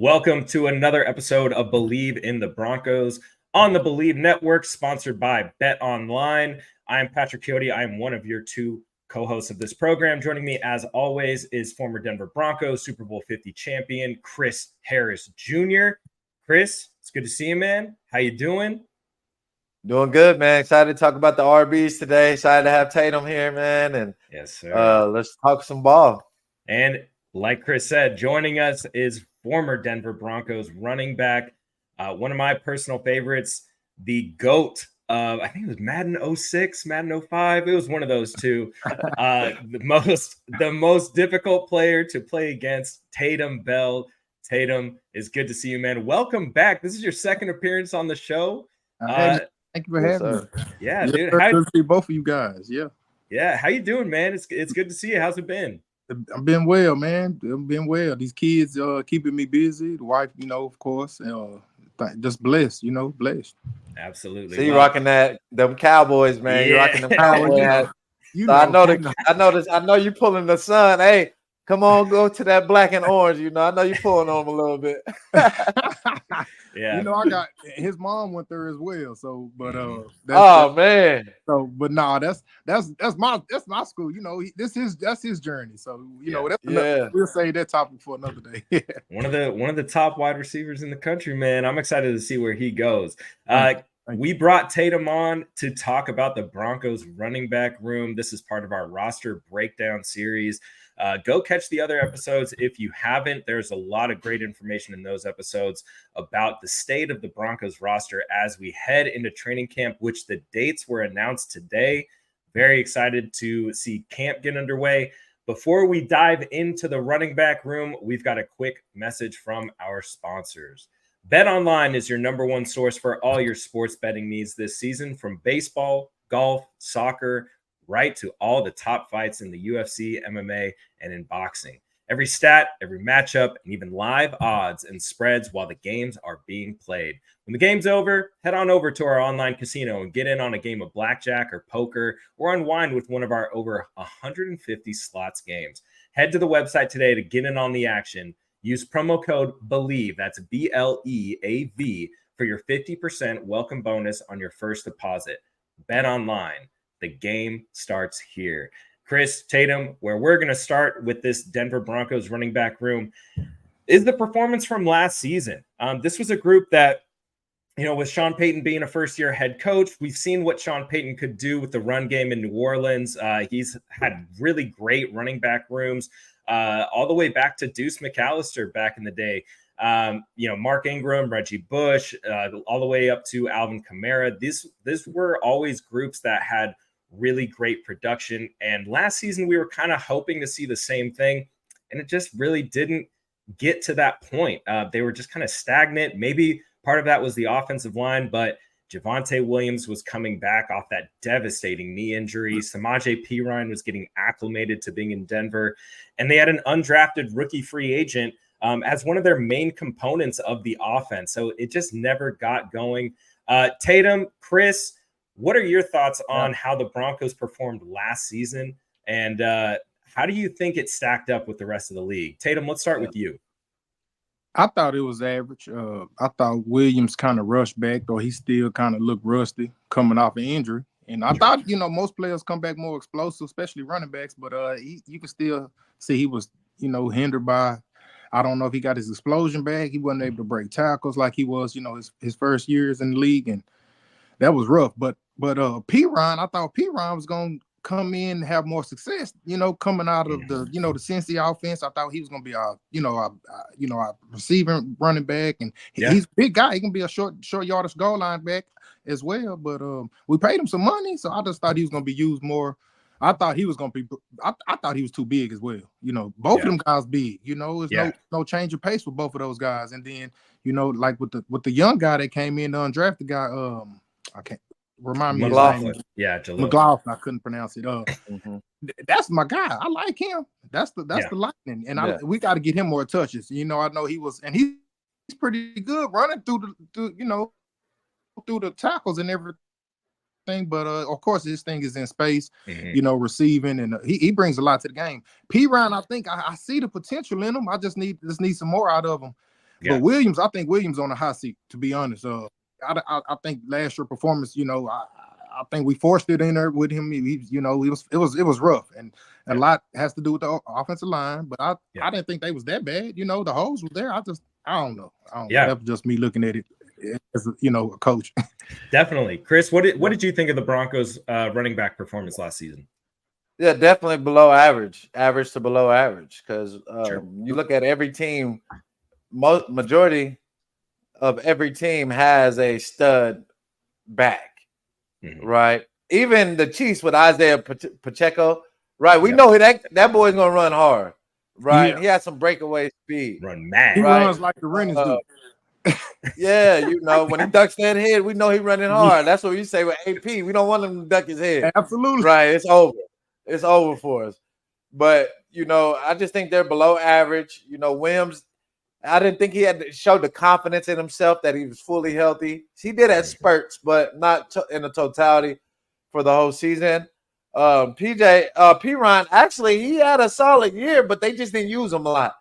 Welcome to another episode of Bleav in the Broncos on the Bleav Network, sponsored by Bet Online. I am Patrick Chiotti. I am one of your two co-hosts of this program. Joining me, as always, is former Denver Broncos Super Bowl 50 champion Chris Harris Jr. Chris, it's good to see you, man. How you doing? Doing good, man. Excited to talk about the RBs today. Excited to have Tatum here, man. And yes, sir. Let's talk some ball. And like Chris said, joining us is former Denver Broncos running back, one of my personal favorites, the GOAT of, I think it was Madden 06, Madden 05. It was one of those two. The most difficult player to play against, Tatum Bell. Tatum, it's good to see you, man. Welcome back. This is your second appearance on the show. Thank you for having me. Yeah, dude. Good to see both of you guys. Yeah. How you doing, man? It's good to see you. How's it been? I've been well, man. I've been well. These kids keeping me busy. The wife, of course. Just blessed, blessed. Absolutely. So you rocking them Cowboys, man. Yeah. You rocking them Cowboys. I know you pulling the son. Hey, come on, go to that black and orange. I know you pulling on them a little bit. Yeah. I got his mom went there as well. So, but man. So, but nah, that's my school. That's his journey. So, we'll save that topic for another day. One of the top wide receivers in the country, man. I'm excited to see where he goes. We brought Tatum on to talk about the Broncos running back room. This is part of our roster breakdown series. Go catch the other episodes if you haven't. There's a lot of great information in those episodes about the state of the Broncos roster as we head into training camp, which the dates were announced today. Very excited to see camp get underway. Before we dive into the running back room, we've got a quick message from our sponsors. Bet Online is your number one source for all your sports betting needs this season, from baseball, golf, soccer, right to all the top fights in the UFC, MMA, and in boxing. Every stat, every matchup, and even live odds and spreads while the games are being played. When the game's over, head on over to our online casino and get in on a game of blackjack or poker, or unwind with one of our over 150 slots games. Head to the website today to get in on the action. Use promo code Bleav, that's BLEAV, for your 50% welcome bonus on your first deposit. Bet Online. The game starts here. Chris, Tatum, where we're going to start with this Denver Broncos running back room is the performance from last season. This was a group that, with Sean Payton being a first-year head coach, we've seen what Sean Payton could do with the run game in New Orleans. He's had really great running back rooms all the way back to Deuce McAllister back in the day. Mark Ingram, Reggie Bush, all the way up to Alvin Kamara. These were always groups that had really great production. And last season, we were kind of hoping to see the same thing, and it just really didn't get to that point. They were just kind of stagnant. Maybe part of that was the offensive line, but Javonte Williams was coming back off that devastating knee injury. Samaje Perine was getting acclimated to being in Denver, and they had an undrafted rookie free agent as one of their main components of the offense. So it just never got going. Tatum, Chris, what are your thoughts on how the Broncos performed last season, and how do you think it stacked up with the rest of the league? Tatum, let's start with you. I thought it was average. I thought Williams kind of rushed back, though he still kind of looked rusty coming off an injury. And I thought, most players come back more explosive, especially running backs, but you can still see he was, hindered by, I don't know if he got his explosion back. He wasn't able to break tackles like he was, his first years in the league, and that was rough. But Perine, I thought Perine was going to come in and have more success, coming out of the, the Cincy offense. I thought he was going to be a receiving running back, and he's a big guy. He can be a short yardage goal line back as well. But we paid him some money, so I just thought he was going to be used more. I thought he was going to be. I thought he was too big as well. Both of them guys big. There's no change of pace with both of those guys. And then like with the young guy that came in, the undrafted guy. I can't remind me McLaughlin. his name. Yeah, McLaughlin. I couldn't pronounce it. That's my guy. I like him. That's the lightning, and we got to get him more touches. I know he was, and he's pretty good running through the tackles and everything. But of course, his thing is in space, receiving, and he brings a lot to the game. Perine, I think I see the potential in him. I just need some more out of him. But Williams, I think Williams on the hot seat, to be honest. I think last year performance, I think we forced it in there with him. It was rough, and a lot has to do with the offensive line. But I didn't think they was that bad. The holes were there. I don't know. That was just me looking at it as a coach. Definitely, Chris. What did you think of the Broncos running back performance last season? Yeah, definitely below average to below average. Because you look at every team, majority of every team has a stud back, right? Even the Chiefs with Isaiah Pacheco, right? We know that boy's gonna run hard, right? He has some breakaway speed, run mad. He runs like the Rennies do. Yeah, when he ducks that head, we know he's running hard. That's what we say with AP. We don't want him to duck his head. Absolutely, right? It's over. It's over for us. But I just think they're below average. Williams, I didn't think he had to show the confidence in himself that he was fully healthy. He did have spurts, but not in the totality for the whole season. P-Ryan, actually, he had a solid year, but they just didn't use him a lot,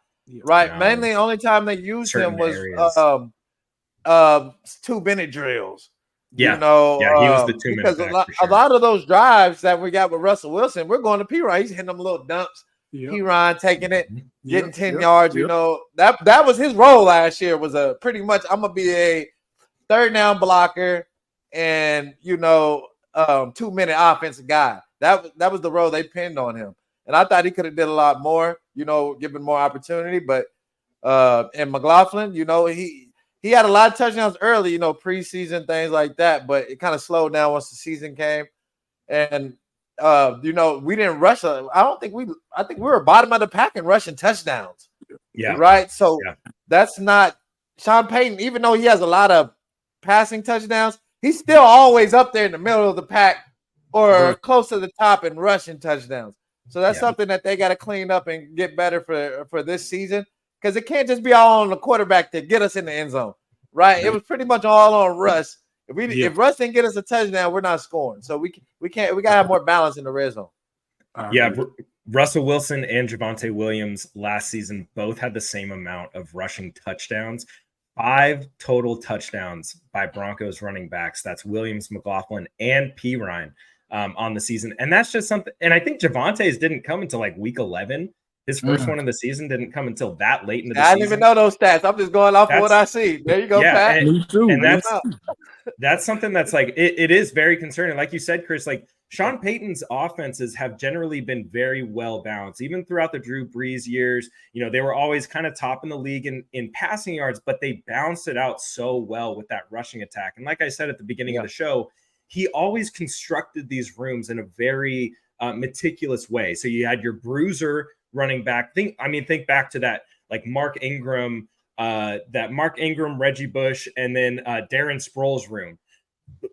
right? No. Mainly, the only time they used him was 2-minute drills. Yeah, he was the 2-minute because a lot of those drives that we got with Russell Wilson, we're going to P-Ryan. He's hitting them little dumps. P-Ryan taking it, getting 10 yards. That was his role last year. Was pretty much I'm gonna be a third down blocker and 2-minute offensive guy. That was the role they pinned on him, and I thought he could have did a lot more. Given more opportunity. But and McLaughlin, he had a lot of touchdowns early, preseason things like that, but it kind of slowed down once the season came. And we didn't rush. I think we were bottom of the pack in rushing touchdowns. Yeah. Right. So that's not Sean Payton, even though he has a lot of passing touchdowns, he's still always up there in the middle of the pack or close to the top in rushing touchdowns. So that's something that they got to clean up and get better for this season. Because it can't just be all on the quarterback to get us in the end zone, right? It was pretty much all on Russ. If Russ didn't get us a touchdown, we're not scoring. So we gotta have more balance in the red zone. Russell Wilson and Javonte Williams last season both had the same amount of rushing touchdowns. 5 total touchdowns by Broncos running backs. That's Williams, McLaughlin, and P-Ryan on the season. And that's just something. And I think Javonte's didn't come until like week 11. His first one of the season didn't come until that late into the season. I didn't even know those stats. I'm just going off of what I see. There you go, Pat. Me too. And that's something that's like it is very concerning. Like you said, Chris, like Sean Payton's offenses have generally been very well balanced, even throughout the Drew Brees years. They were always kind of top in the league in passing yards, but they balanced it out so well with that rushing attack. And like I said at the beginning of the show, he always constructed these rooms in a very meticulous way. So you had your bruiser running back. Think back to that, like Mark Ingram, Reggie Bush, and then Darren Sproles room.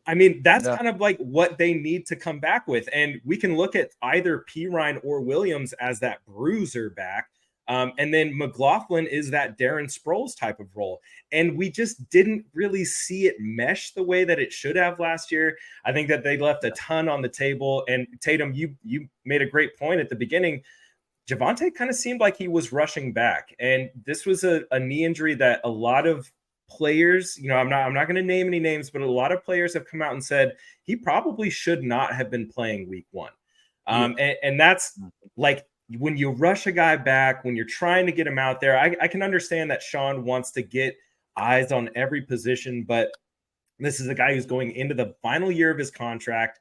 That's kind of like what they need to come back with. And we can look at either P-Ryan or Williams as that bruiser back. And then McLaughlin is that Darren Sproles type of role. And we just didn't really see it mesh the way that it should have last year. I think that they left a ton on the table. And Tatum, you made a great point at the beginning. Javonte kind of seemed like he was rushing back. And this was a knee injury that a lot of players, I'm not going to name any names, but a lot of players have come out and said he probably should not have been playing week 1. And that's like when you rush a guy back, when you're trying to get him out there, I can understand that Sean wants to get eyes on every position, but this is a guy who's going into the final year of his contract.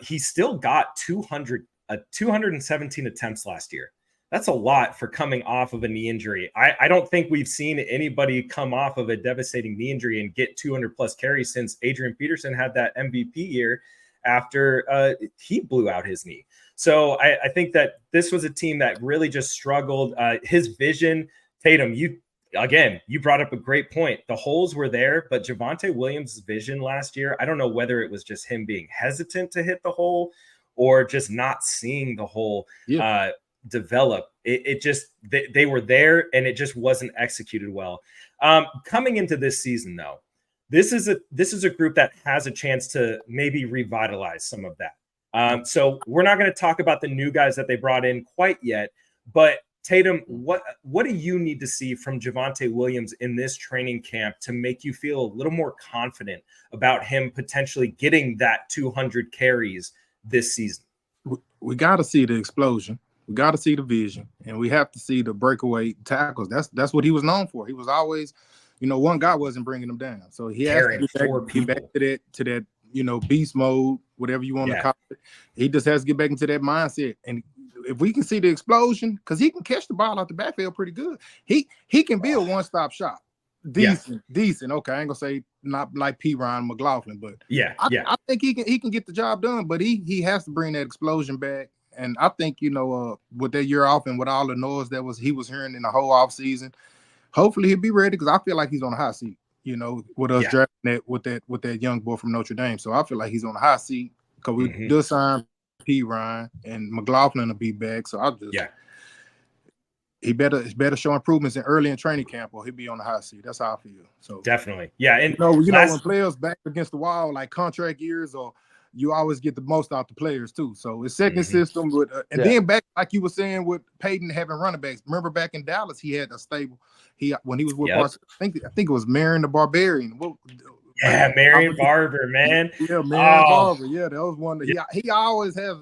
He still got 217 attempts last year. That's a lot for coming off of a knee injury. I don't think we've seen anybody come off of a devastating knee injury and get 200 plus carries since Adrian Peterson had that MVP year after he blew out his knee. So I think that this was a team that really just struggled. His vision, Tatum, you brought up a great point. The holes were there, but Javonte Williams' vision last year, I don't know whether it was just him being hesitant to hit the hole or just not seeing the hole develop. It just they were there and it just wasn't executed well. Coming into this season, though, this is a group that has a chance to maybe revitalize some of that. So we're not going to talk about the new guys that they brought in quite yet, but Tatum, what do you need to see from Javonte Williams in this training camp to make you feel a little more confident about him potentially getting that 200 carries this season? We got to see the explosion. We got to see the vision, and we have to see the breakaway tackles. That's what he was known for. He was always, one guy wasn't bringing him down, so he has to get back to that beast mode, whatever you want to call it. He just has to get back into that mindset, and if we can see the explosion, because he can catch the ball out the backfield pretty good, he can be a one-stop shop. Decent. Okay, I ain't gonna say not like P. Ryan McLaughlin, but I think he can get the job done. But he has to bring that explosion back. And I think with that year off and with all the noise he was hearing in the whole off season, hopefully he'll be ready, because I feel like he's on a hot seat. With us drafting that with that young boy from Notre Dame, so I feel like he's on a hot seat because we just signed P. Ryan and McLaughlin will be back. So I just he better show improvements early in training camp, or he'll be on the hot seat. That's how I feel. So definitely, and when players back against the wall like contract years, or you always get the most out the players too. So it's second system with, then back like you were saying with Peyton having running backs. Remember back in Dallas, he had a stable. When he was with Barcelona, I think it was Marion the Barbarian. Marion Barber, man. Yeah, Marion Barber. Yeah, that was one. He always has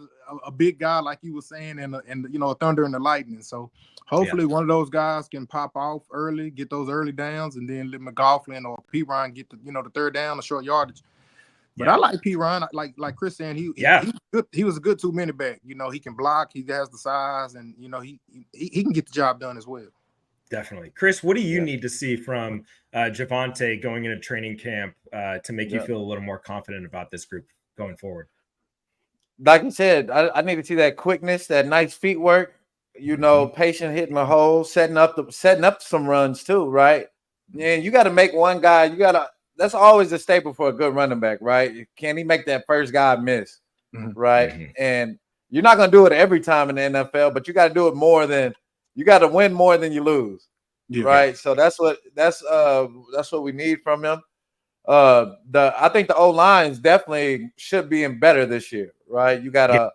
a big guy like you were saying, and a thunder and the lightning. So hopefully one of those guys can pop off early, get those early downs, and then let McLaughlin or P. Ryan get the third down, the short yardage. But I like P. Ryan, like Chris saying, he good. He was a good 2-minute back. He can block. He has the size, and he can get the job done as well. Definitely, Chris. What do you need to see from Javonte going into training camp to make you feel a little more confident about this group going forward? Like you said, I need to see that quickness, that nice feet work. Patient hitting the hole, setting up some runs too, right? And you got to make one guy. That's always a staple for a good running back, right? Can he make that first guy miss, right? And you're not going to do it every time in the NFL, but you got to do it more than you got to win more than you lose, right? So that's what we need from him. I think the O-lines definitely should be in better this year, right? You got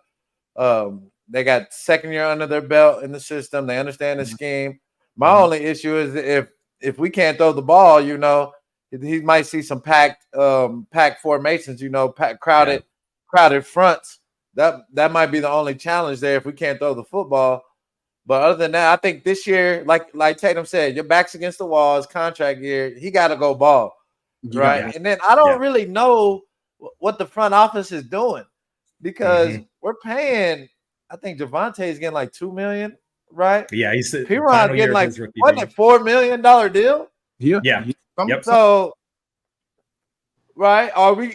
they got second year under their belt in the system. They understand the scheme. My only issue is if we can't throw the ball, he might see some packed formations, crowded fronts. That might be the only challenge there if we can't throw the football. But other than that, I think this year, like Tatum said, your back's against the wall. It's contract year. He got to go ball, right? Yeah. And then I don't really know what the front office is doing, because we're paying. I think Javonte is getting like $2 million, right? Yeah, he's P-Ron getting like wasn't it $4 million deal? Yeah. Yep. So, right?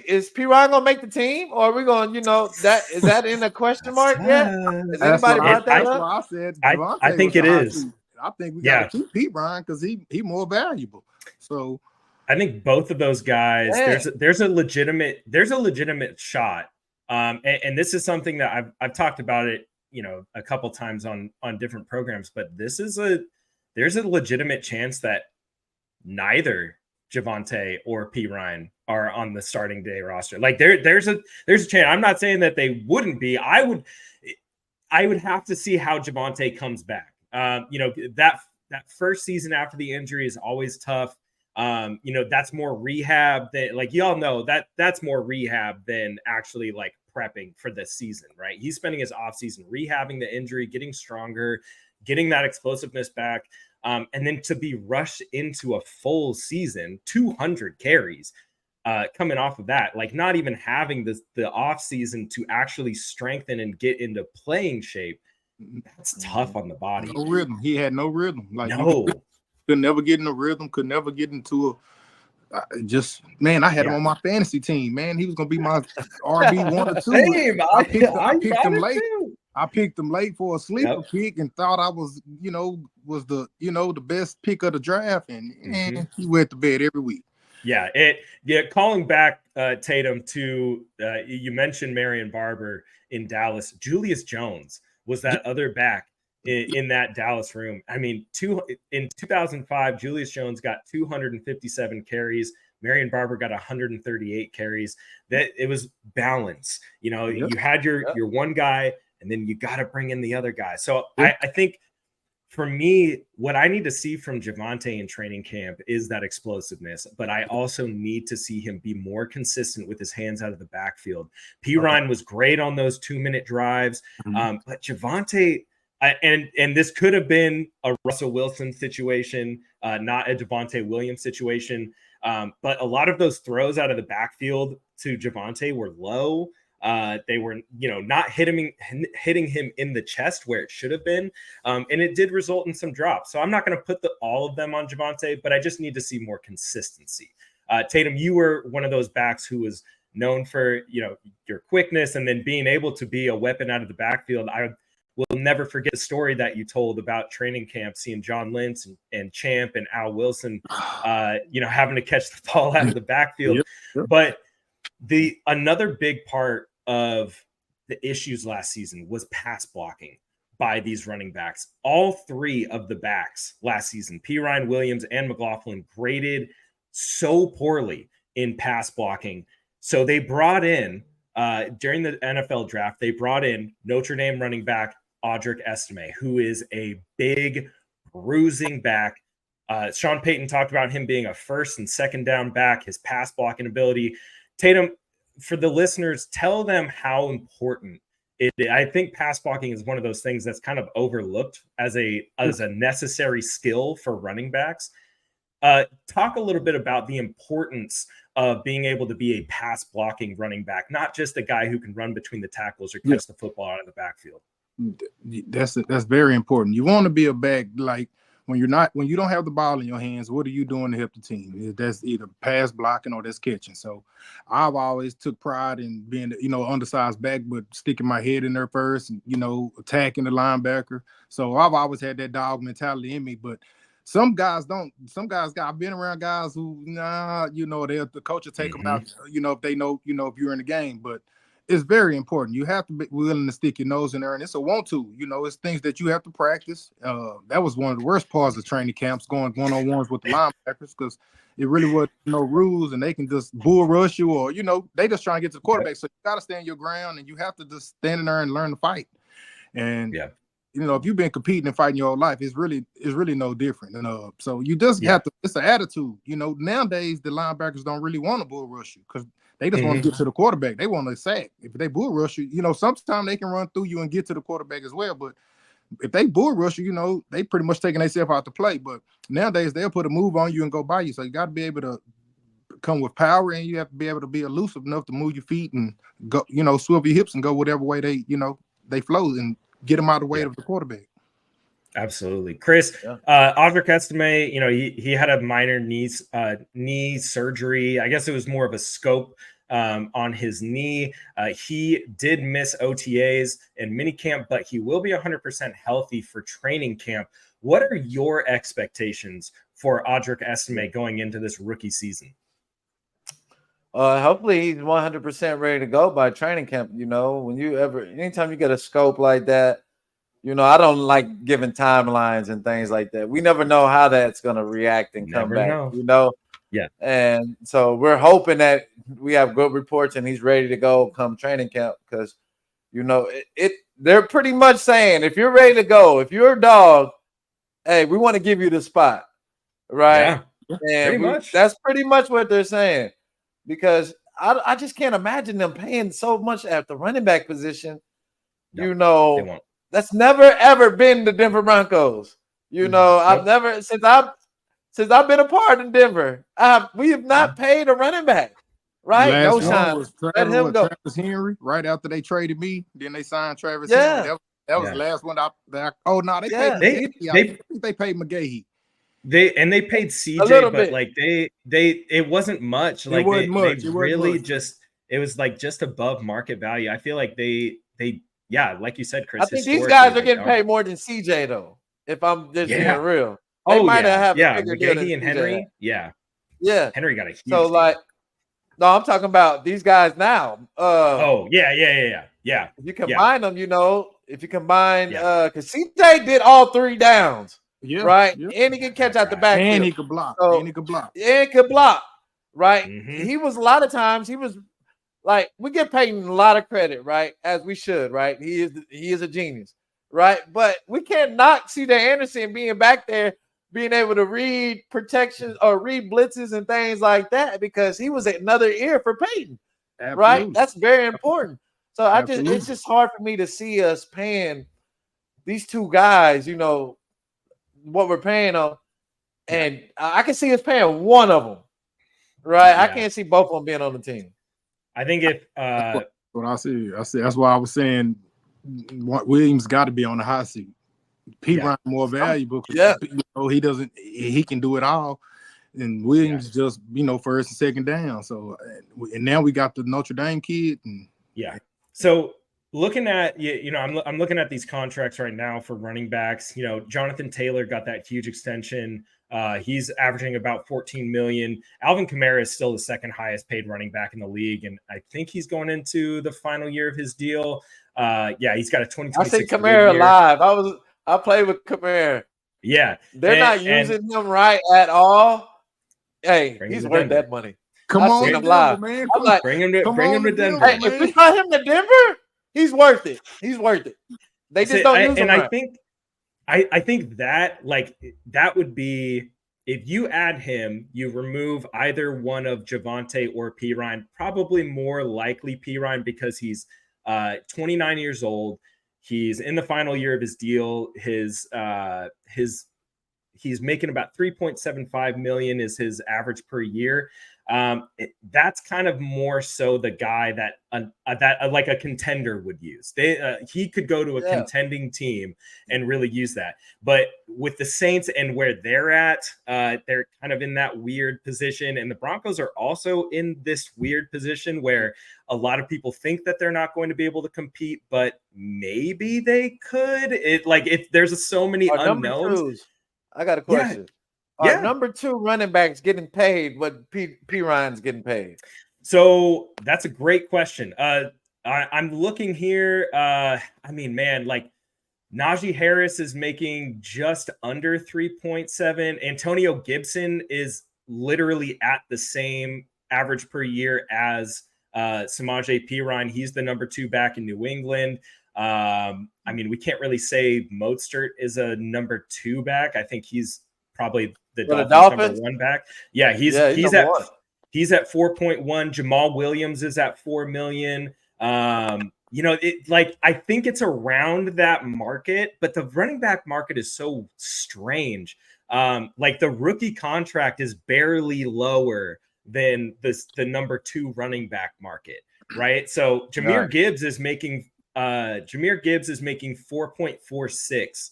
Is P-Ron gonna make the team, or are we going? Is that in a question mark yet? Has anybody brought that up? I said I think it is. I think we got to keep P-Ron because he more valuable. So I think both of those guys. There's a legitimate shot. And this is something that I've talked about it, a couple times on different programs, but there's a legitimate chance that neither Javonte or P. Ryan are on the starting day roster. Like there's a chance. I'm not saying that they wouldn't be. I would have to see how Javonte comes back. That first season after the injury is always tough. That's more rehab than, like, y'all know that's more rehab than actually like prepping for the season, right? He's spending his off season rehabbing the injury, getting stronger, getting that explosiveness back. And then to be rushed into a full season, 200 carries coming off of that, like not even having the off season to actually strengthen and get into playing shape. That's tough on the body. No rhythm. He had no rhythm. Could never get in a rhythm, could never get into I had him on my fantasy team, man. He was going to be my RB1 or 2. Same. I picked him late. I picked him late for a sleeper pick and thought I was the best pick of the draft, and he went to bed every week. Calling back Tatum to you mentioned Marion Barber in Dallas. Julius Jones was that other back in that Dallas room. I mean, in 2005, Julius Jones got 257 carries. Marion Barber got 138 carries. That it was balance. You had your one guy, and then you got to bring in the other guy. So I think for me, what I need to see from Javonte in training camp is that explosiveness, but I also need to see him be more consistent with his hands out of the backfield. Ryan was great on those 2-minute drives, but Javonte, and this could have been a Russell Wilson situation, not a Javonte Williams situation, but a lot of those throws out of the backfield to Javonte were low. They were, not hitting him in the chest where it should have been. And it did result in some drops. So I'm not going to put all of them on Javonte, but I just need to see more consistency. Tatum, you were one of those backs who was known for, your quickness and then being able to be a weapon out of the backfield. I will never forget the story that you told about training camp, seeing John Lynch and Champ and Al Wilson, having to catch the ball out of the backfield. Yep. But another big part of the issues last season was pass blocking by these running backs. All three of the backs last season, Ryan, Williams, and McLaughlin, graded so poorly in pass blocking. So they brought in, during the NFL draft, they brought in Notre Dame running back Audric Estime, who is a big bruising back. Sean Payton talked about him being a first and second down back, his pass blocking ability. Tatum, for the listeners, tell them how important it is. I think pass blocking is one of those things that's kind of overlooked as a necessary skill for running backs. Talk a little bit about the importance of being able to be a pass blocking running back, not just a guy who can run between the tackles or catch the football out of the backfield. That's very important. You want to be a back like when you don't have the ball in your hands. What are you doing to help the team? That's either pass blocking or that's catching. So I've always took pride in being undersized back, but sticking my head in there first and attacking the linebacker. So I've always had that dog mentality in me. But some guys don't. Some guys I've been around guys who the coach will take them out. If they know if you're in the game, but it's very important. You have to be willing to stick your nose in there, and it's a want to. It's things that you have to practice. That was one of the worst parts of training camps, going one-on-ones with the linebackers, because it really was no rules, and they can just bull rush you, or they just trying to get to the quarterback. So you got to stand your ground, and you have to just stand in there and learn to fight. And if you've been competing and fighting your whole life, it's really no different. And so you just have to. It's an attitude. Nowadays the linebackers don't really want to bull rush you because they just want to get to the quarterback. They want to sack. If they bull rush you, sometimes they can run through you and get to the quarterback as well. But if they bull rush you, they pretty much taking themselves out to play. But nowadays they'll put a move on you and go by you. So you got to be able to come with power, and you have to be able to be elusive enough to move your feet and go, swivel your hips and go whatever way they flow and get them out of the way of the quarterback. Absolutely. Chris, Audric Estime, he had a minor knee surgery. I guess it was more of a scope on his knee. He did miss OTAs and minicamp, but he will be 100% healthy for training camp. What are your expectations for Audric Estime going into this rookie season? Hopefully he's 100% ready to go by training camp. Anytime you get a scope like that, I don't like giving timelines and things like that. We never know how that's going to react and come back, Yeah. And so we're hoping that we have good reports and he's ready to go come training camp because, they're pretty much saying, if you're ready to go, if you're a dog, hey, we want to give you the spot, right? Yeah, and that's pretty much what they're saying. Because I just can't imagine them paying so much at the running back position. They won't. That's never ever been the Denver Broncos. I've never since I've been a part in Denver. We have not paid a running back. Right? Last no time. Was Travis Henry right after they traded me. Then they signed Travis Henry. That was the last one. They paid McGahee. They paid CJ, but like it wasn't much. Like it was like just above market value. I feel like they like you said, Chris. I think these guys are getting paid more than CJ though. If I'm just being real, they might have a bigger deal than McGahee and Henry. Yeah. Henry got a huge deal. No, I'm talking about these guys now. Yeah. If you combine them, if you combine, because CJ did all 3 downs. Yeah, right. Yeah. And he can catch out the backfield. And he could block. Right. Mm-hmm. He was a lot of times like we get Peyton a lot of credit, right? As we should, right? He is a genius, right? But we can't knock CJ Anderson being back there, being able to read protections or read blitzes and things like that, because he was another ear for Peyton, right? That's very important. So it's just hard for me to see us paying these two guys, you know, what we're paying them. And I can see us paying one of them, right? Yeah. I can't see both of them being on the team. I think if what I see that's why I was saying Williams got to be on the hot seat. Ryan more valuable because you know, he can do it all, and Williams just, you know, first and second down. So and now we got the Notre Dame kid. And so looking at, you know, I'm looking at these contracts right now for running backs. You know, Jonathan Taylor got that huge extension. He's averaging about $14 million. Alvin Kamara is still the second highest paid running back in the league, and I think he's going into the final year of his deal. He's got a 2026. I see Kamara live. I played with Kamara. Yeah, they're not using him right at all. Hey, he's worth that money. Come on, him live, man. I'm like, bring him to Denver. Hey, if we got him to Denver, he's worth it. He's worth it. They just don't use him right. I think that, like, that would be, if you add him, you remove either one of Javonte or Perine, probably more likely Perine because he's 29 years old. He's in the final year of his deal. He's making about $3.75 million is his average per year. That's kind of more so the guy that like a contender would use. He could go to a contending team and really use that. But with the Saints and where they're at, they're kind of in that weird position. And the Broncos are also in this weird position where a lot of people think that they're not going to be able to compete, but maybe they could. There's so many unknowns. I got a question. Our number 2 running backs getting paid what P. Ryan's getting paid? So that's a great question. I'm looking here. I mean, man, like Najee Harris is making just under 3.7. Antonio Gibson is literally at the same average per year as Samaje Perine. He's the number 2 back in New England. I mean, we can't really say Mostert is a number 2 back. I think he's probably the Dolphins number 1 back. Yeah, he's at 4.1. Jamal Williams is at $4 million. You know, I think it's around that market, but the running back market is so strange. Like the rookie contract is barely lower than the number 2 running back market, right? So Jahmyr Gibbs is making 4.46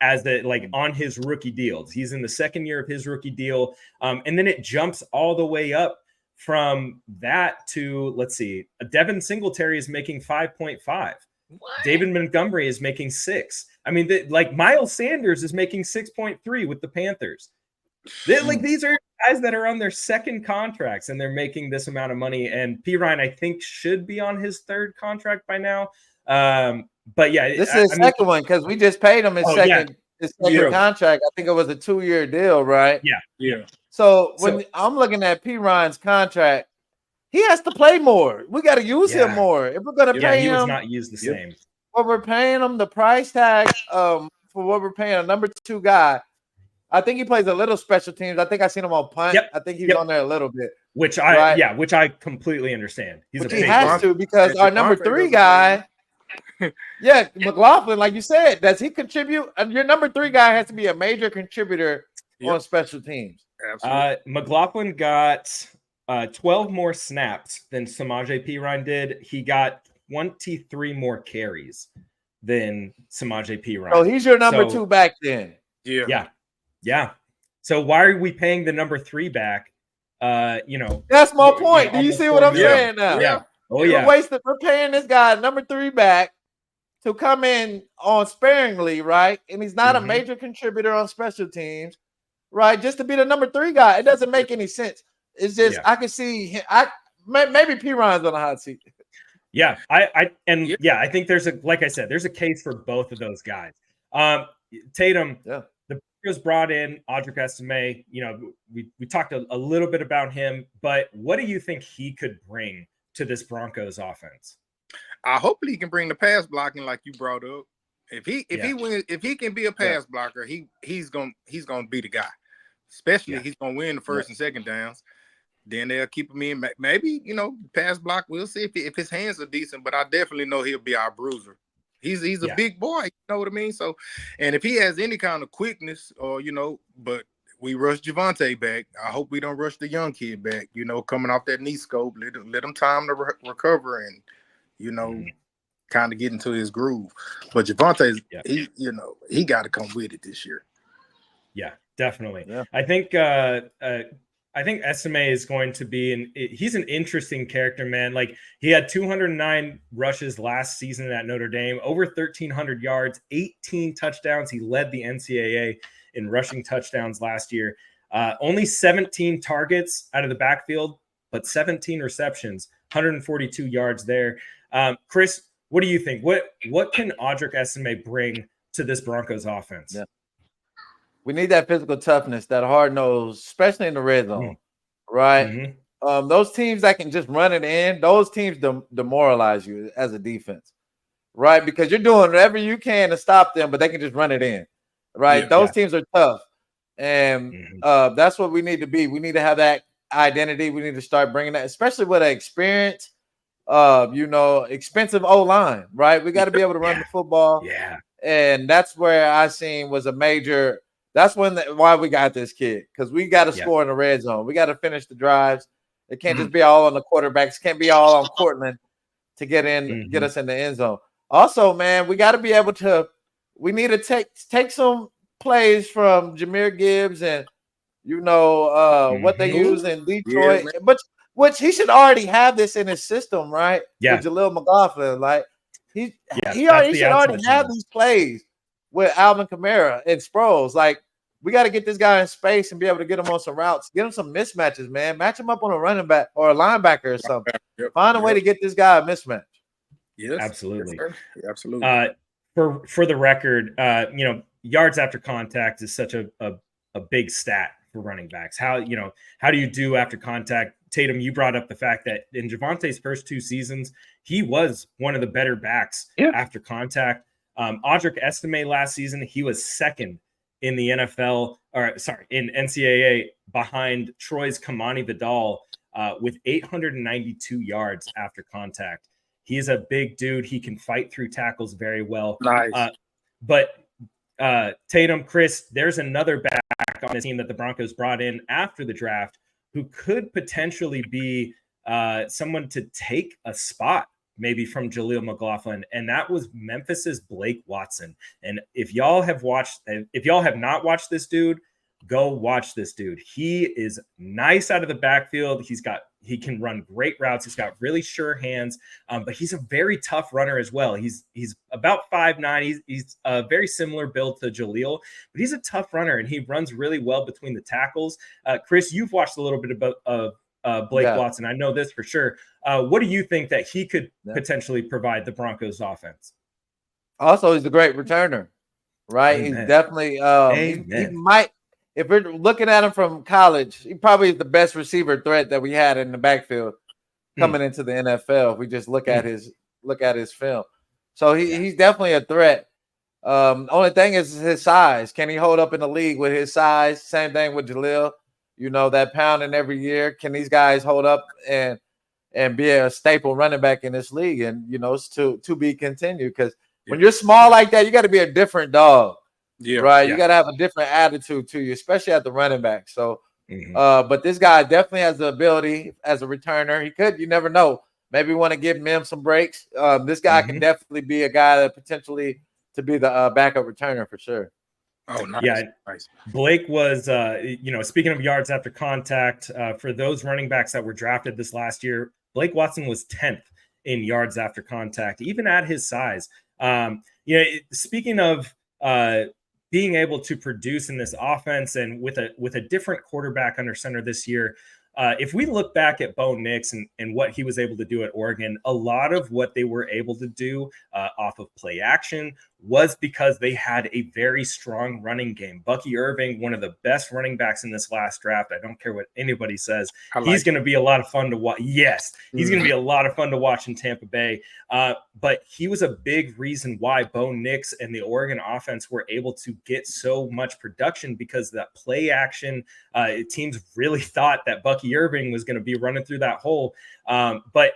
as on his rookie deals. He's in the second year of his rookie deal. And then it jumps all the way up from that to, let's see, Devin Singletary is making 5.5. David Montgomery is making 6. I mean, Miles Sanders is making 6.3 with the Panthers. These are guys that are on their second contracts and they're making this amount of money. And Perine, I think, should be on his 3rd contract by now. But yeah, this is his second one because we just paid him his second contract. I think it was a 2-year deal, right? Yeah. So when I'm looking at Perine's contract, he has to play more. We got to use him more. If we're going to pay him, he was not used the same. What we're paying him, the price tag for what we're paying a number 2 guy. I think he plays a little special teams. I think I seen him on punt. I think he's on there a little bit, which I completely understand. He has to because our number 3 guy. McLaughlin, like you said, does he contribute? Your number 3 guy has to be a major contributor on special teams. Absolutely. McLaughlin got 12 more snaps than Samaje Perine did. He got 23 more carries than Samaje Perine. So he's your number 2 back then. Yeah. So why are we paying the number 3 back? That's my point. Do you see what I'm saying now? Yeah. We're paying this guy number 3 back to come in on sparingly, right? And he's not a major contributor on special teams, right? Just to be the number 3 guy. It doesn't make any sense. It's just I can see him. Maybe Perine's on the hot seat. Yeah, I think there's a case for both of those guys. Tatum, the Broncos brought in Audric Estime. You know, we talked a little bit about him, but what do you think he could bring to this Broncos offense? Hopefully he can bring the pass blocking like you brought up. If he can be a pass blocker, he's gonna be the guy. Especially he's gonna win the first and second downs. Then they'll keep him in. Maybe, pass block. We'll see if his hands are decent, but I definitely know he'll be our bruiser. He's a big boy, you know what I mean? So, and if he has any kind of quickness or, but we rush Javonte back. I hope we don't rush the young kid back, coming off that knee scope. Let him time to recover and, kind of get into his groove. But Javonte, he got to come with it this year. Yeah, definitely. Yeah. I think Estime is going to be he's an interesting character, man. Like, he had 209 rushes last season at Notre Dame, over 1,300 yards, 18 touchdowns. He led the NCAA in rushing touchdowns last year. Only 17 targets out of the backfield, but 17 receptions, 142 yards there. Chris, what do you think? What can Audric Estime bring to this Broncos offense? Yeah. We need that physical toughness, that hard nose, especially in the red zone, right? Mm-hmm. Those teams that can just run it in, those teams demoralize you as a defense, right? Because you're doing whatever you can to stop them, but they can just run it in, right? Yeah, those teams are tough, and that's what we need to be. We need to have that identity. We need to start bringing that, especially with an experience, expensive O-line, right? We got to be able to run the football. Yeah. And that's where I seen was a major. That's why we got this kid, because we got to score in the red zone. We got to finish the drives. It can't just be all on the quarterbacks. It can't be all on Cortland to get us in the end zone. Also, man, we got to be able to. We need to take some plays from Jahmyr Gibbs and what they use in Detroit, but which he should already have this in his system, right? Yeah. With Jaleel McLaughlin, like he should already have these plays with Alvin Kamara and Sproles. Like, we got to get this guy in space and be able to get him on some routes, get him some mismatches, man. Match him up on a running back or a linebacker or something. Find a way to get this guy a mismatch. Yes, absolutely. Yes, absolutely. For the record, yards after contact is such a big stat for running backs. How do you do after contact? Tatum, you brought up the fact that in Javonte's first 2 seasons, he was one of the better backs after contact. Audric Estime last season, he was second in the NFL, in NCAA, behind Troy's Kamani Vidal with 892 yards after contact. He's a big dude. He can fight through tackles very well. Nice. But Tatum, Chris, there's another back on the team that the Broncos brought in after the draft who could potentially be someone to take a spot maybe from Jaleel McLaughlin, and that was Memphis's Blake Watson. And if y'all have not watched this dude, go watch this dude. He is nice out of the backfield. He can run great routes. He's got really sure hands, but he's a very tough runner as well. He's about 5'9". He's a very similar build to Jaleel, but he's a tough runner, and he runs really well between the tackles. Chris, you've watched a little bit of Blake Watson. I know this for sure. What do you think that he could potentially provide the Broncos offense? Also, he's a great returner, right? Amen. He's definitely he might, if we're looking at him from college, he probably is the best receiver threat that we had in the backfield coming into the NFL. If we just look at his film. So he's definitely a threat. Only thing is his size. Can he hold up in the league with his size? Same thing with Jaleel. That pounding every year. Can these guys hold up and be a staple running back in this league? And it's to be continued, because when you're small like that, you got to be a different dog. Yeah. Right. Yeah. You got to have a different attitude to you, especially at the running back. So but this guy definitely has the ability as a returner. He could, you never know. Maybe want to give him some breaks. This guy can definitely be a guy that potentially to be the backup returner for sure. Oh, nice. Yeah, nice. Blake was, speaking of yards after contact, for those running backs that were drafted this last year, Blake Watson was 10th in yards after contact, even at his size. Speaking of being able to produce in this offense and with a different quarterback under center this year, if we look back at Bo Nix and what he was able to do at Oregon, a lot of what they were able to do off of play action, was because they had a very strong running game. Bucky Irving, one of the best running backs in this last draft. I don't care what anybody says. He's going to be a lot of fun to watch. Yes, he's going to be a lot of fun to watch in Tampa Bay. But he was a big reason why Bo Nix and the Oregon offense were able to get so much production, because that play action, teams really thought that Bucky Irving was going to be running through that hole. But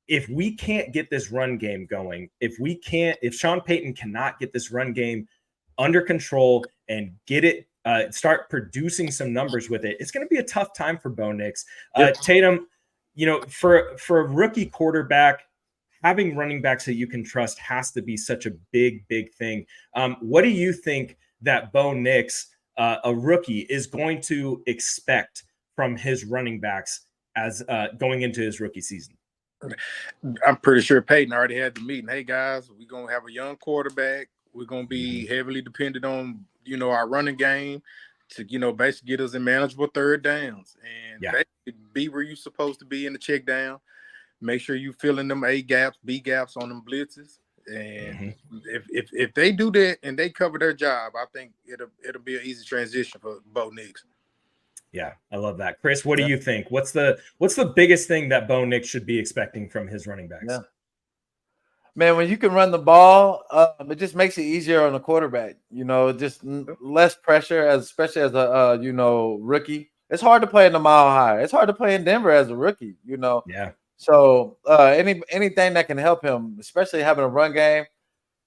if we can't get this run game going, if Sean Payton cannot get this run game under control and get it, start producing some numbers with it, it's going to be a tough time for Bo Nix. Tatum, for a rookie quarterback, having running backs that you can trust has to be such a big, big thing. What do you think that Bo Nix, a rookie, is going to expect from his running backs as going into his rookie season? I'm pretty sure Peyton already had the meeting. Hey guys, we're gonna have a young quarterback. We're gonna be heavily dependent on our running game to basically get us in manageable third downs and basically be where you're supposed to be in the check down. Make sure you filling them A gaps, B gaps on them blitzes. And if they do that and they cover their job, I think it'll be an easy transition for Bo Nix. Yeah, I love that. Chris, what do you think? What's the biggest thing that Bo Nix should be expecting from his running backs? Yeah. Man, when you can run the ball, it just makes it easier on the quarterback. Just less pressure, especially as a rookie. It's hard to play in the Mile High. It's hard to play in Denver as a rookie. Yeah. So anything that can help him, especially having a run game,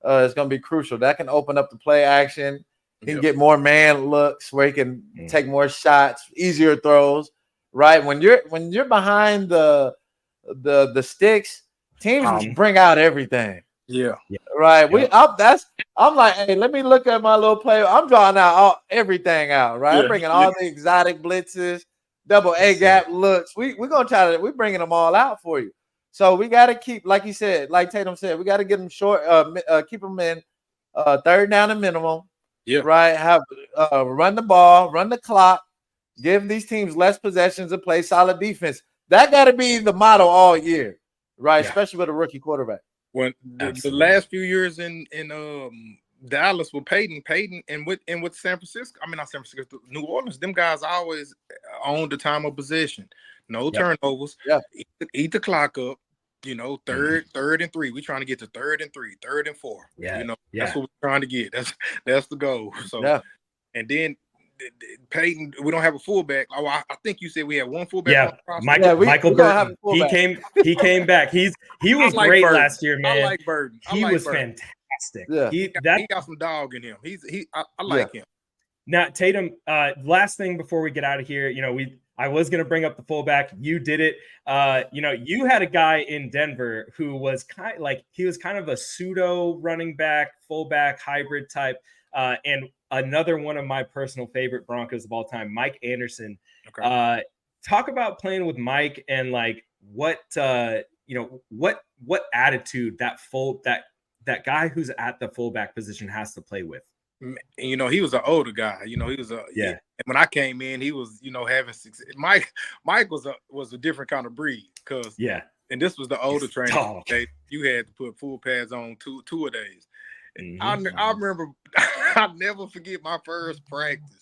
is going to be crucial. That can open up the play action. He can get more man looks where he can take more shots, easier throws. Right when you're behind the sticks, teams bring out everything. Yeah. Right. I'm like, hey, let me look at my little play. I'm drawing out everything out. Right. I'm bringing all the exotic blitzes, double A gap looks. We're bringing them all out for you. So we got to keep, like you said, like Tatum said, we got to get them short, keep them in third down and minimum. Yeah. Right. Have run the ball, run the clock, give these teams less possessions and play solid defense. That got to be the motto all year, right? Yeah. Especially with a rookie quarterback. When the last few years in Dallas with Peyton and with San Francisco, not San Francisco, New Orleans, them guys always owned the time of possession. No turnovers. Yeah. Eat the clock up. Third and 3. We're trying to get to 3rd and 3, 3rd and 4. Yeah. That's what we're trying to get. That's the goal. So and then Peyton, we don't have a fullback. Oh, I think you said we had one fullback. Yeah, Michael Burton. He came back. He was great Burton. Last year, man. I like Burton. He was fantastic. Yeah. He got some dog in him. I like him. Now, Tatum, last thing before we get out of here, I was going to bring up the fullback. You did it. You had a guy in Denver who was kind of a pseudo running back, fullback hybrid type. And another one of my personal favorite Broncos of all time, Mike Anderson. Okay. Talk about playing with Mike and what attitude that guy who's at the fullback position has to play with. He was an older guy. He was and when I came in, he was having success. Mike was a different kind of breed because and this was the older trainer. You had to put full pads on two a days. I remember, I'll never forget my first practice.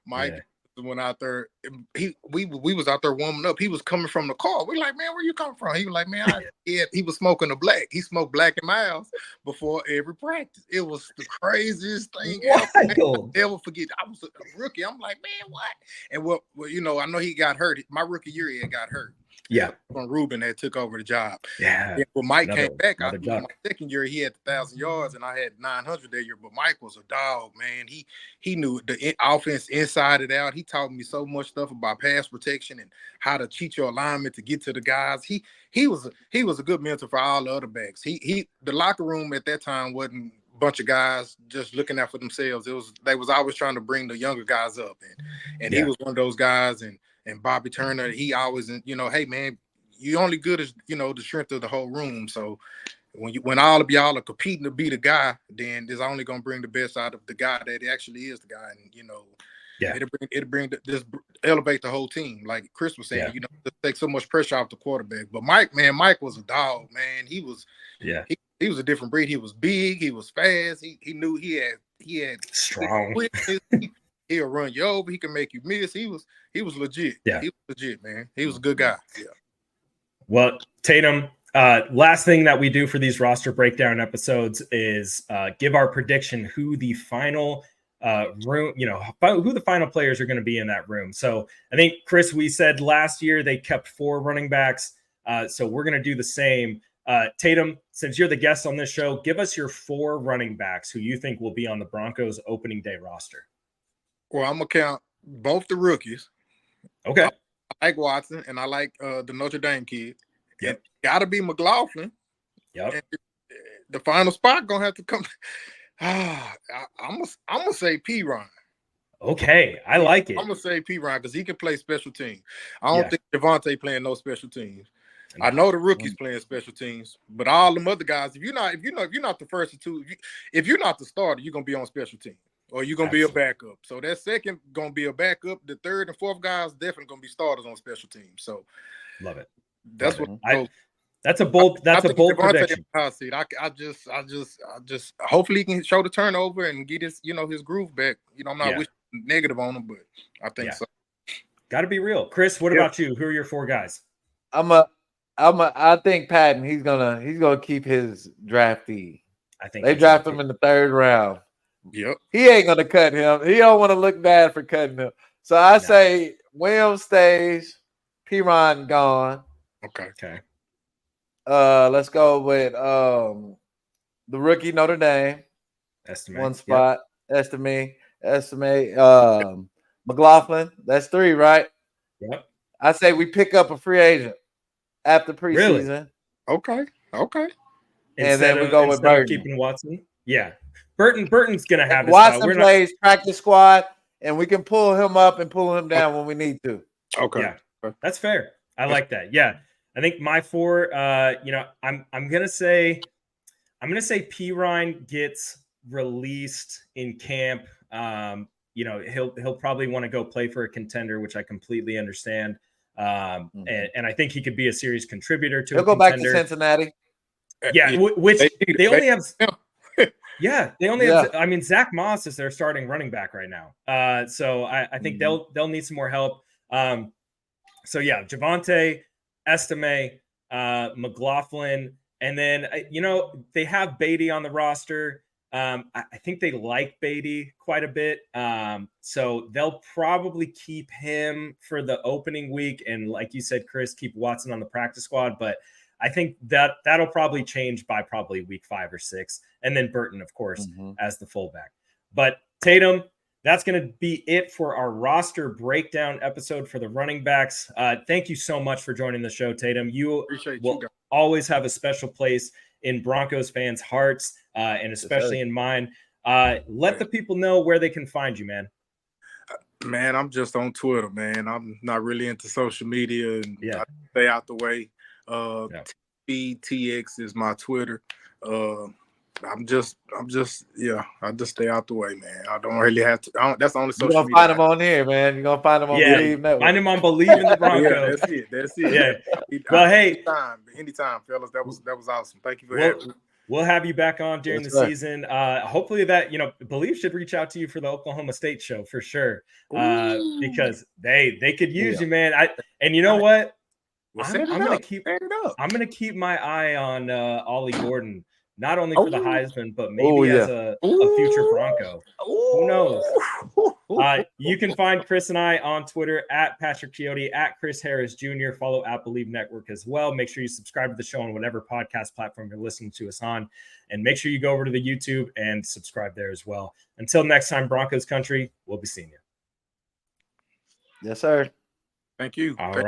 Mike went out there. We was out there warming up. He was coming from the car. We're like, man, where you come from? He was like, man, he was smoking a black. He smoked Black and Miles before every practice. It was the craziest thing ever. I'll never forget. I was a rookie. I'm like, man, what? And I know he got hurt. My rookie year, he got hurt. Yeah, when Ruben had took over the job. Yeah, but Mike came back. My second year, he had 1,000 yards, and I had 900 that year. But Mike was a dog, man. He knew the offense inside and out. He taught me so much stuff about pass protection and how to cheat your alignment to get to the guys. He was a good mentor for all the other backs. The locker room at that time wasn't a bunch of guys just looking out for themselves. They was always trying to bring the younger guys up, and he was one of those guys. And Bobby Turner, he always, hey man, you only good as the strength of the whole room. So when all of y'all are competing to be the guy, then it's only gonna bring the best out of the guy that actually is the guy, and it'll bring just elevate the whole team. Like Chris was saying, just take so much pressure off the quarterback. But Mike was a dog, man. He a different breed. He was big, he was fast, he knew he had strong. He'll run you over, he can make you miss. He was legit. Yeah, he was legit, man. He was a good guy. Yeah. Well, Tatum, last thing that we do for these roster breakdown episodes is give our prediction who the final room, who the final players are going to be in that room. So I think, Chris, we said last year they kept 4 running backs. So we're going to do the same. Tatum, since you're the guest on this show, give us your 4 running backs who you think will be on the Broncos opening day roster. Well, I'm going to count both the rookies. Okay. I like Watson, and I like the Notre Dame kid. Yep. Got to be McLaughlin. Yep. And the final spot going to have to come. I'm gonna say P-Ron. Okay, I like it. I'm going to say P-Ron because he can play special teams. I don't think Javonte playing no special teams. I know the rookies playing special teams, but all them other guys, if you're not the first or two, if you're not the starter, you're gonna be on special teams or you're gonna be a backup. So that second gonna be a backup. The third and fourth guys definitely gonna be starters on special teams. So love it. That's that's a bold prediction. I just hopefully he can show the turnover and get his his groove back. I'm not wishing negative on him, but I think so. Got to be real. Chris, what about you? Who are your 4 guys? I think Patton, he's gonna keep his draftee. I think they draft him in the 3rd round. Yep. He ain't gonna cut him. He don't want to look bad for cutting him. So I say Williams stays, P-Ron gone. Okay. Let's go with the rookie Notre Dame. Estime. 1 spot. Estime. McLaughlin. That's 3, right? Yep. I say we pick up a free agent after preseason. Really? Okay. And then we go with Burton. Keeping Watson. Yeah. Burton's gonna have Watson plays practice squad, and we can pull him up and pull him down when we need to. Okay. Yeah. That's fair. I like that. Yeah. I think my 4, I'm gonna say P-Ryan gets released in camp. He'll probably want to go play for a contender, which I completely understand. And I think he could be a serious contributor to. He'll go back to Cincinnati. Yeah, which they only have. Yeah, they only have. I mean, Zach Moss is their starting running back right now. So I think they'll need some more help. So yeah, Javonte, Estime, McLaughlin, and then they have Beatty on the roster. I think they like Beatty quite a bit. So they'll probably keep him for the opening week. And like you said, Chris, keep Watson on the practice squad. But I think that'll probably change by probably week 5 or 6. And then Burton, of course, as the fullback. But Tatum, that's going to be it for our roster breakdown episode for the running backs. Thank you so much for joining the show, Tatum. You will always have a special place in Broncos fans' hearts, and especially in mine. Let the people know where they can find you, man. Man, I'm just on Twitter, man. I'm not really into social media, and I stay out the way. TX is my Twitter. I just stay out the way, man. I don't really have to. That's the only social media. You're going to find him on here, man. You're going to find him on Bleav Network. Find him on Bleav in the Broncos. That's it. Yeah. Well, hey. Anytime, fellas. That was awesome. Thank you for having me. We'll have you back on during the season. Hopefully that, Bleav should reach out to you for the Oklahoma State show for sure. Because they could use you, man. And you know what? I'm gonna keep my eye on Ollie Gordon, not only for the Heisman, but maybe as a future Bronco. Who knows? You can find Chris and I on Twitter at Patrick Chiotti, at Chris Harris Jr. Follow at Bleav Network as well. Make sure you subscribe to the show on whatever podcast platform you're listening to us on. And make sure you go over to the YouTube and subscribe there as well. Until next time, Broncos country, we'll be seeing you. Yes, sir. Thank you. All right.